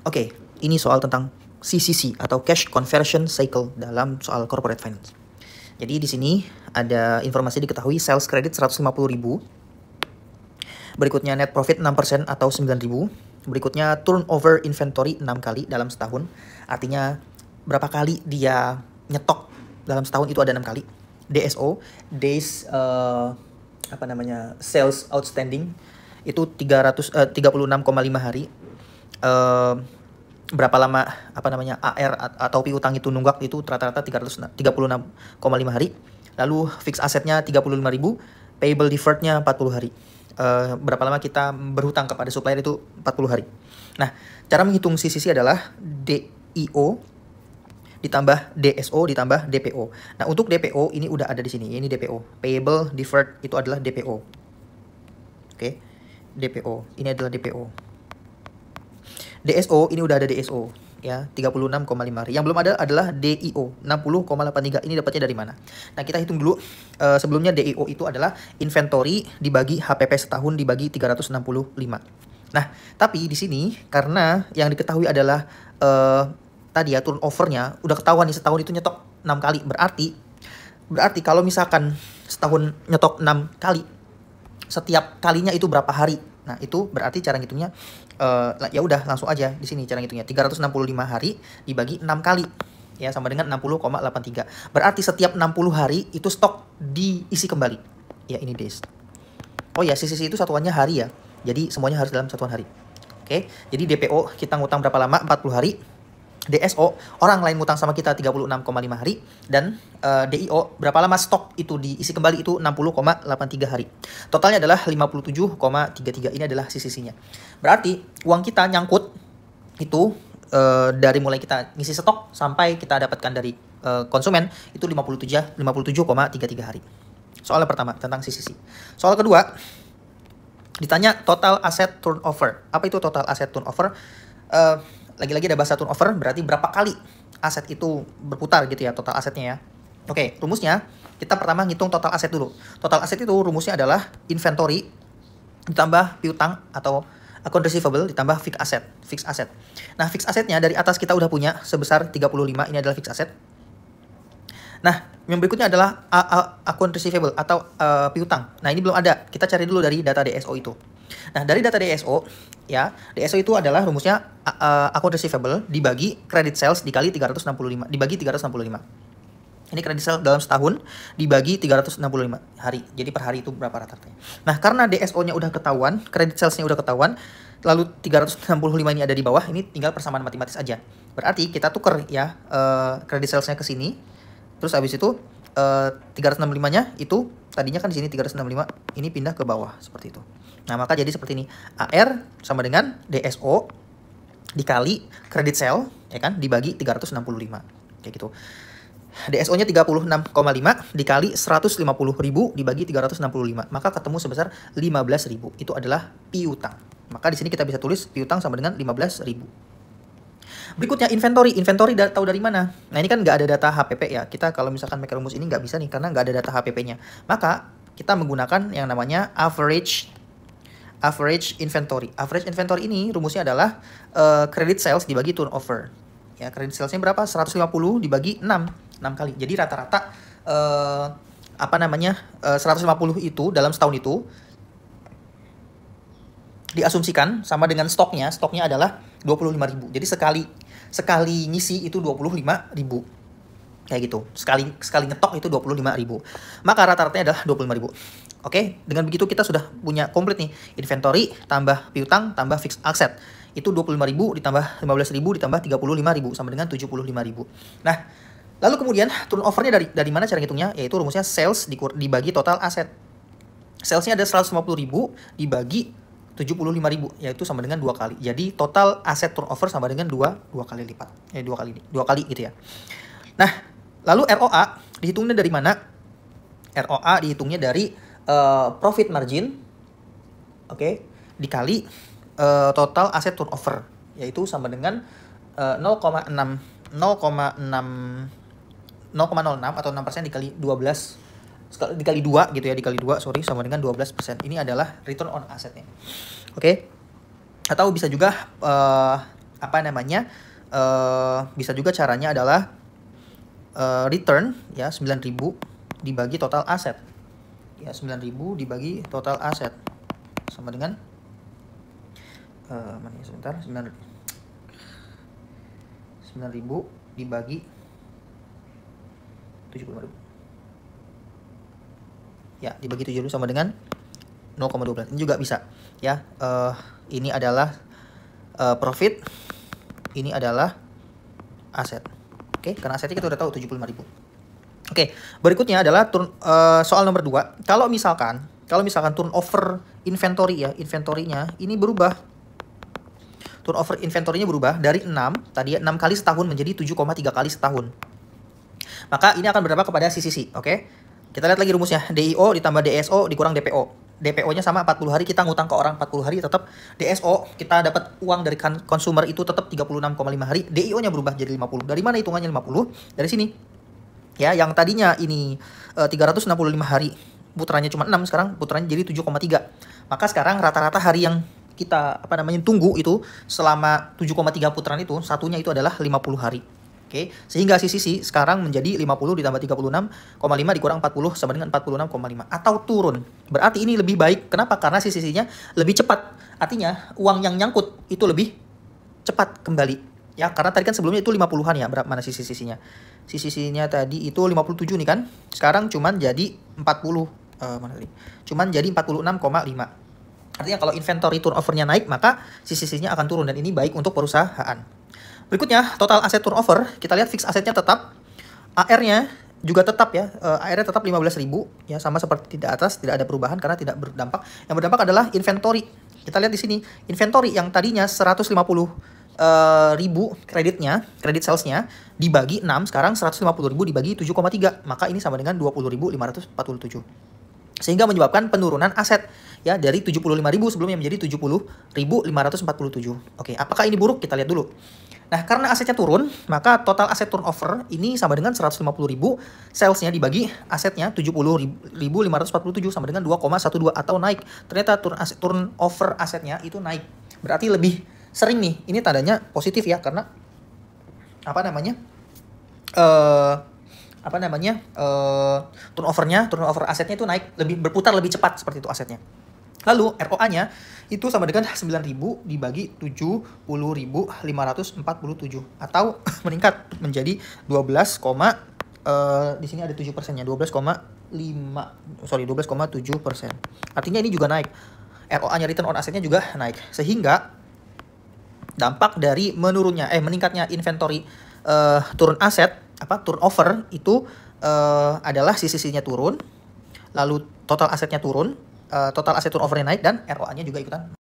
Oke, ini soal tentang CCC atau Cash Conversion Cycle dalam soal corporate finance. Jadi di sini ada informasi diketahui sales credit 150.000. Berikutnya net profit 6% atau 9.000. Berikutnya turnover inventory 6 kali dalam setahun. Artinya berapa kali dia nyetok dalam setahun itu ada 6 kali. DSO, days sales outstanding itu 36,5 hari. Berapa lama AR atau piutang itu nunggak itu rata-rata 36,5 hari. Lalu fixed asetnya 35.000, payable deferrednya 40 hari. Berapa lama kita berhutang kepada supplier itu 40 hari. Nah, cara menghitung CCC adalah DIO ditambah DSO ditambah DPO. Nah, untuk DPO ini udah ada di sini. Ini DPO. Payable deferred itu adalah DPO. Oke. DPO. Ini adalah DPO. DSO ini udah ada DSO ya 36,5 hari. Yang belum ada adalah DIO 60,83. Ini dapatnya dari mana? Nah, kita hitung dulu. Sebelumnya DIO itu adalah inventory dibagi HPP setahun dibagi 365. Nah, tapi di sini karena yang diketahui adalah tadi ya turnovernya udah ketahuan nih setahun itu nyetok 6 kali. Berarti kalau misalkan setahun nyetok 6 kali, setiap kalinya itu berapa hari? Nah, itu berarti cara ngitungnya ya udah langsung aja di sini cara ngitungnya 365 hari dibagi 6 kali ya sama dengan 60,83. Berarti setiap 60 hari itu stok diisi kembali. Ya, ini days. Oh ya, CCC itu satuannya hari ya. Jadi semuanya harus dalam satuan hari. Oke, jadi DPO kita ngutang berapa lama? 40 hari. DSO orang lain ngutang sama kita 36,5 hari dan DIO berapa lama stok itu diisi kembali itu 60,83 hari. Totalnya adalah 57,33. Ini adalah CCC-nya. Berarti uang kita nyangkut itu dari mulai kita ngisi stok sampai kita dapatkan dari konsumen itu 57,33 hari. Soal pertama tentang CCC. Soal kedua ditanya total asset turnover. Apa itu total asset turnover? Lagi-lagi ada bahasa turnover, berarti berapa kali aset itu berputar gitu ya, total asetnya ya. Oke, rumusnya kita pertama ngitung total aset dulu. Total aset itu rumusnya adalah inventory ditambah piutang atau account receivable ditambah fixed asset. Nah, fixed assetnya dari atas kita udah punya sebesar 35, ini adalah fixed asset. Nah, yang berikutnya adalah account receivable atau piutang. Nah, ini belum ada. Kita cari dulu dari data DSO itu. Nah, dari data DSO, ya, DSO itu adalah rumusnya account receivable dibagi credit sales dikali 365, dibagi 365. Ini credit sales dalam setahun dibagi 365 hari. Jadi per hari itu berapa rata-ratanya. Nah, karena DSO-nya udah ketahuan, credit sales-nya udah ketahuan, lalu 365 ini ada di bawah, ini tinggal persamaan matematis aja. Berarti kita tuker ya credit sales-nya ke sini. Terus habis itu 365-nya itu tadinya kan di sini 365, ini pindah ke bawah seperti itu. Nah, maka jadi seperti ini. AR sama dengan DSO dikali credit sale ya kan dibagi 365. Kayak gitu. DSO-nya 36,5 dikali 150.000 dibagi 365. Maka ketemu sebesar 15.000. Itu adalah piutang. Maka di sini kita bisa tulis piutang sama dengan 15.000. Berikutnya inventory. Inventory tahu dari mana? Nah, ini kan nggak ada data HPP ya. Kita kalau misalkan pakai rumus ini nggak bisa nih karena nggak ada data HPP-nya. Maka kita menggunakan yang namanya average inventory. Average inventory ini rumusnya adalah credit sales dibagi turnover. Ya, credit sales-nya berapa? 150 dibagi 6 kali. Jadi rata-rata 150 itu dalam setahun itu diasumsikan sama dengan stoknya adalah 25.000. Jadi sekali ngisi itu 25.000. Kayak gitu. Sekali ngetok itu 25.000. Maka rata-ratanya adalah 25.000. Oke, dengan begitu kita sudah punya komplit nih. Inventory tambah piutang tambah fixed asset. Itu 25.000 ditambah 15.000 ditambah 35.000 sama dengan 75.000. Nah, lalu kemudian turnovernya dari mana cara ngitungnya? Yaitu rumusnya sales dibagi total aset. Salesnya ada 150.000 dibagi 75.000, yaitu sama dengan 2 kali. Jadi total aset turnover sama dengan 2 kali lipat. 2 kali gitu ya. Nah, lalu ROA dihitungnya dari mana? ROA dihitungnya dari profit margin, oke, dikali total aset turnover, yaitu sama dengan 0,06 atau 6% dikali 12 dikali 2 gitu ya, dikali 2 sama dengan 12%. Ini adalah return on assetnya. Oke. Atau bisa juga apa namanya, bisa juga caranya adalah return ya 9.000 dibagi total aset. Ya 9.000 dibagi total aset sama dengan mana ya, sebentar, 9.000 dibagi 75.000. Ya, dibagi 70 sama dengan 0,12. Ini juga bisa ya. Ini adalah profit, ini adalah aset. Oke, karena asetnya kita udah tahu 75.000. Oke, berikutnya adalah soal nomor 2. Kalau misalkan turnover inventory ya, inventory-nya ini berubah. Turnover inventory-nya berubah dari 6, tadi 6 kali setahun menjadi 7,3 kali setahun. Maka ini akan berdampak kepada CCC, oke? Kita lihat lagi rumusnya, DIO ditambah DSO dikurang DPO. DPO-nya sama 40 hari, kita ngutang ke orang 40 hari, tetap DSO kita dapat uang dari consumer itu tetap 36,5 hari. DIO-nya berubah jadi 50. Dari mana hitungannya 50? Dari sini. Ya, yang tadinya ini 365 hari, putarannya cuma 6, sekarang putarannya jadi 7,3. Maka sekarang rata-rata hari yang kita tunggu itu selama 7,3 putaran itu, satunya itu adalah 50 hari. Oke, sehingga CCC sekarang menjadi 50 ditambah 36,5 dikurang 40 sama dengan 46,5 atau turun. Berarti ini lebih baik. Kenapa? Karena CCC-nya lebih cepat. Artinya uang yang nyangkut itu lebih cepat kembali. Ya, karena tadi kan sebelumnya itu 50-an ya. Berapa mana CCC-nya? CCC-nya tadi itu 57 nih kan. Sekarang cuman jadi 40 mana tadi? Cuman jadi 46,5. Artinya kalau inventory turnover-nya naik, maka CCC-nya akan turun dan ini baik untuk perusahaan. Berikutnya, total aset turnover, kita lihat fixed asetnya tetap, AR-nya juga tetap ya, AR-nya tetap 15.000 ya, sama seperti di atas, tidak ada perubahan karena tidak berdampak. Yang berdampak adalah inventory. Kita lihat di sini, inventory yang tadinya 150.000 kredit salesnya dibagi 6, sekarang 150.000 dibagi 7,3, maka ini sama dengan 20.547. Sehingga menyebabkan penurunan aset ya dari 75.000 sebelumnya menjadi 70.547. Oke, apakah ini buruk? Kita lihat dulu. Nah, karena asetnya turun, maka total aset turnover ini sama dengan 150.000, salesnya dibagi asetnya 70.547 sama dengan 2,12 atau naik. Ternyata turnover asetnya itu naik. Berarti lebih sering nih. Ini tandanya positif ya, karena turnover asetnya itu naik, lebih berputar lebih cepat seperti itu asetnya. Lalu ROA-nya itu sama dengan 9.000 dibagi 70.547 atau meningkat menjadi 12, di sini ada 7%-nya, 12,7%. Artinya ini juga naik. ROA-nya, return on asetnya juga naik. Sehingga dampak dari meningkatnya inventory turun aset, turnover itu adalah CCC-nya turun, lalu total asetnya turun, total aset turnover-nya naik dan ROA-nya juga ikutan